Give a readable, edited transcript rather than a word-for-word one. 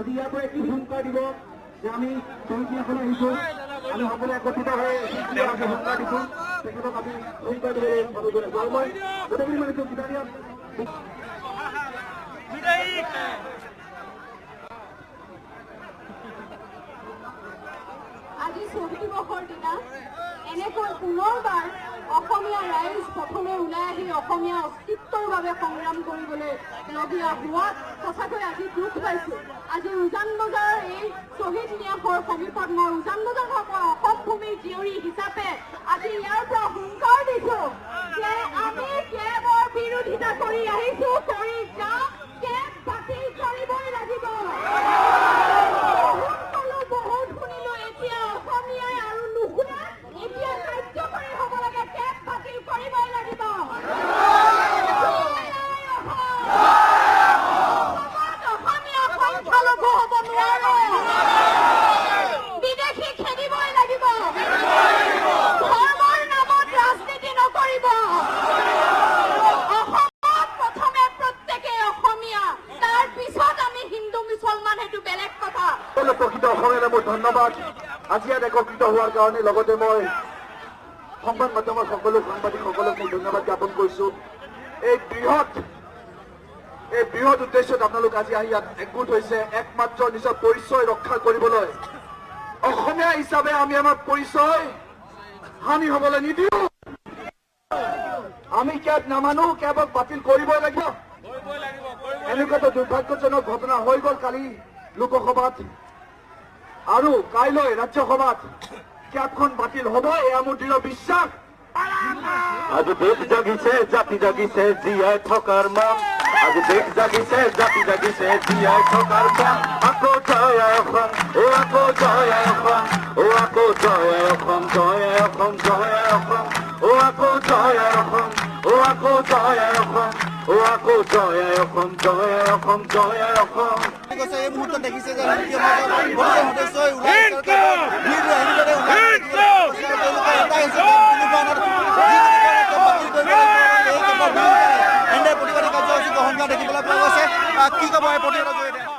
আজি ইয়াৰ পৰা কি হুংকাৰ দিব যে আমি শ্বহীদদিনাখন আহিছোঁ, আমি সকলোৱে একত্ৰিত হৈ হুংকাৰ দিছোঁ, তেখেতক আমি হুংকাৰ দিবলৈ মই গোটেইখিনি মানিছোঁ কিতাপ আজি শ্বহীদ দিৱসৰ দিনা এনেকৈ পুনৰবাৰ অসমীয়া ৰাইজ প্ৰথমে ওলাই আহি অসমীয়া অস্তিত্বৰ বাবে সংগ্ৰাম কৰিবলৈ লগীয়া হোৱাত সঁচাকৈ আজি দুখ পাইছোঁ। আজি উজান বজাৰৰ এই শ্বহীদ ন্যাসৰ সমীপত মই উজান বজাৰৰ পৰা অসম ভূমিৰ জীয়ৰী হিচাপে আজি ইয়াৰ পৰা হুংকাৰ দিছোঁ যে আমি কেবৰ বিৰোধিতা কৰি আহিছোঁ, কৰি যাম, কেব বাতিল কৰিবই লাগিব। বহুত শুনিলো, এতিয়া অসমীয়াই আৰু নুশুনে, এতিয়া কাৰ্যকৰী হ'ব লাগে, কেব বাতিল কৰিবই লাগিব। অসমীয়া সংখ্যালঘু হ'ব নোৱাৰে, বিদেশী খেদিবই লাগিব, ধৰ্মৰ নামত ৰাজনীতি নকৰিব। অসমত প্ৰথমে প্ৰত্যেকে অসমীয়া, তাৰ পিছত আমি হিন্দু মুছলমান, সেইটো বেলেগ কথা। প্ৰকৃত অসমীয়ালৈ মোৰ ধন্যবাদ আজি ইয়াত একত্ৰিত হোৱাৰ কাৰণে। লগতে মই সংবাদ মাধ্যমৰ সকলো সাংবাদিকসকলক মই ধন্যবাদ জ্ঞাপন কৰিছোঁ। এই বৃহৎ উদ্দেশ্যত আপোনালোক আজি আহি ইয়াত একগোট হৈছে একমাত্ৰ নিজৰ পৰিচয় ৰক্ষা কৰিবলৈ। অসমীয়া হিচাপে আমি আমাৰ পৰিচয় হানি হ'বলৈ নিদিওঁ। আমি কেব নামানো, কেবক বাতিল কৰিবই লাগিব। এনেকুৱা এটা দুৰ্ভাগ্যজনক ঘটনা হৈ গ'ল কালি লোকসভাত, আৰু কাইলৈ ৰাজ্যসভাত কেবখন বাতিল হ'ব, এয়া মোৰ দৃঢ় বিশ্বাস। আজি দেশ জাগিছে, জাতি জাগিছে, জীয়াই থকাৰ মন। আজি দেশ জাগিছে, জাতি জাগিছে, জীয়াই থকাৰ মন। আকৌ জয় অসম, আকৌ জয় অসম, আকৌ জয় অসম, জয় অসম, জয় অসম, আকৌ জয় অসম, আকৌ জয় অসম, আকৌ জয় অসম, জয় অসম, জয় অসম। এই মুহূৰ্তত দেখিছে যে সদস্যই প্ৰতিবাদী কাৰ্যসূচী গ্ৰহণ কৰা দেখিবলৈ পোৱা গৈছে। কি ক'ব এই প্ৰতিবাদৰ জৰিয়তে?